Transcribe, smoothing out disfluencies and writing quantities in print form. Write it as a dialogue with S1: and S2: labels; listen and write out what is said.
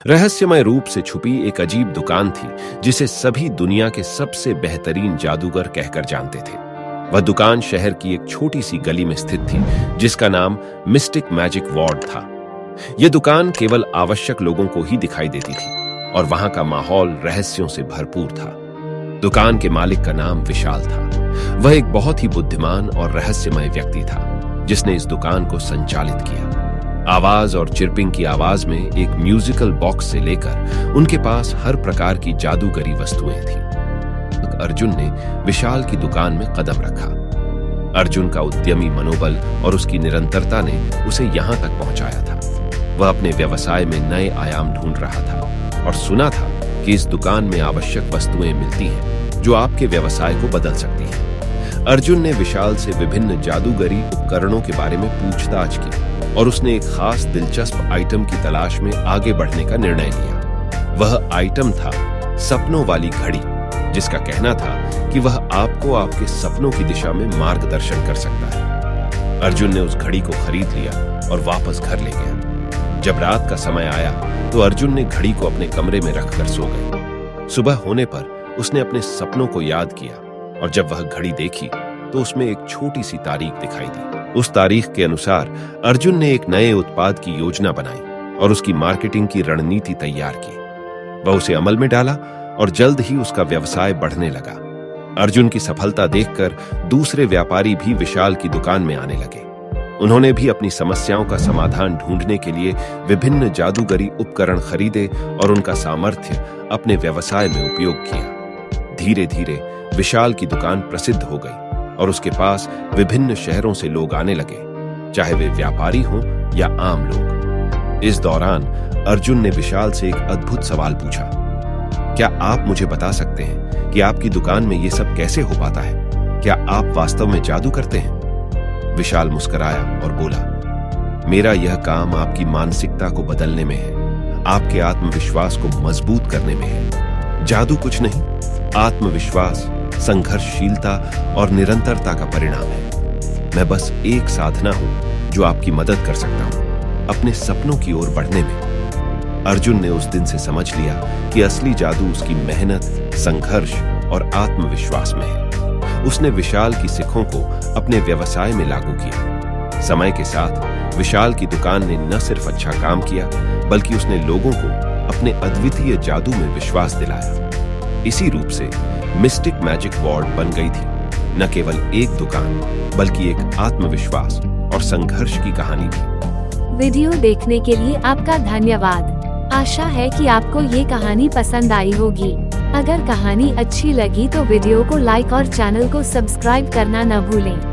S1: रहस्यमय रूप से छुपी एक अजीब दुकान थी जिसे सभी दुनिया के सबसे बेहतरीन जादूगर कहकर जानते थे। वह दुकान शहर की एक छोटी सी गली में स्थित थी जिसका नाम मिस्टिक मैजिक वार्ड था। यह दुकान केवल आवश्यक लोगों को ही दिखाई देती थी और वहां का माहौल रहस्यों से भरपूर था। दुकान के मालिक का नाम विशाल था। वह एक बहुत ही बुद्धिमान और रहस्यमय व्यक्ति था जिसने इस दुकान को संचालित किया। आवाज और चिरपिंग की आवाज में एक म्यूजिकल बॉक्स से लेकर उनके पास हर प्रकार की जादूगरी वस्तुएं थीं। अर्जुन ने विशाल की दुकान में कदम रखा। अर्जुन का उद्यमी मनोबल और उसकी निरंतरता ने उसे यहां तक पहुंचाया था। वह अपने व्यवसाय में नए आयाम ढूंढ रहा था और सुना था कि इस दुकान में आवश्यक वस्तुएं मिलती हैं जो आपके व्यवसाय को बदल सकती हैं। अर्जुन ने विशाल से विभिन्न जादूगरी उपकरणों के बारे में पूछताछ की और उसने एक खास दिलचस्प आइटम की तलाश में आगे बढ़ने का निर्णय लिया। वह आइटम था सपनों वाली घड़ी, जिसका कहना था कि वह आपको आपके सपनों की दिशा में मार्गदर्शन कर सकता है। अर्जुन ने उस घड़ी को खरीद लिया और वापस घर ले गया। जब रात का समय आया तो अर्जुन ने घड़ी को अपने कमरे में रखकर सो गए। सुबह होने पर उसने अपने सपनों को याद किया और जब वह घड़ी देखी तो उसमें एक छोटी सी तारीख दिखाई दी। उस तारीख के अनुसार अर्जुन ने एक नए उत्पाद की योजना बनाई और उसकी मार्केटिंग की रणनीति तैयार की। वह उसे अमल में डाला और जल्द ही उसका व्यवसाय बढ़ने लगा। अर्जुन की सफलता देखकर दूसरे व्यापारी भी विशाल की दुकान में आने लगे। उन्होंने भी अपनी समस्याओं का समाधान ढूंढने के लिए विभिन्न जादूगरी उपकरण खरीदे और उनका सामर्थ्य अपने व्यवसाय में उपयोग किया। धीरे धीरे विशाल की दुकान प्रसिद्ध हो गई और उसके पास विभिन्न शहरों से लोग आने लगे, चाहे वे व्यापारी हों या आम लोग। इस दौरान अर्जुन ने विशाल से एक अद्भुत सवाल पूछा, क्या आप मुझे बता सकते हैं कि आपकी दुकान में ये सब कैसे हो पाता है? क्या आप वास्तव में जादू करते हैं? विशाल मुस्कुराया और बोला, मेरा यह काम आपकी मानसिकता को बदलने में है, आपके आत्मविश्वास को मजबूत करने में है। जादू कुछ नहीं, आत्मविश्वास, संघर्षशीलता और निरंतरता का परिणाम है। मैं बस एक साधना हूं जो आपकी मदद कर सकता हूं अपने सपनों की ओर बढ़ने में। अर्जुन ने उस दिन से समझ लिया कि असली जादू उसकी मेहनत, संघर्ष और आत्मविश्वास में है। उसने विशाल की सीखों को अपने व्यवसाय में लागू किया। समय के साथ विशाल की दुकान ने न सिर्फ अच्छा काम किया, बल्कि उसने लोगों को अपने अद्वितीय जादू में विश्वास दिलाया। इसी रूप से मिस्टिक मैजिक वार्ड बन गई थी न केवल एक दुकान, बल्कि एक आत्मविश्वास और संघर्ष की कहानी भी।
S2: वीडियो देखने के लिए आपका धन्यवाद। आशा है कि आपको ये कहानी पसंद आई होगी। अगर कहानी अच्छी लगी तो वीडियो को लाइक और चैनल को सब्सक्राइब करना न भूलें।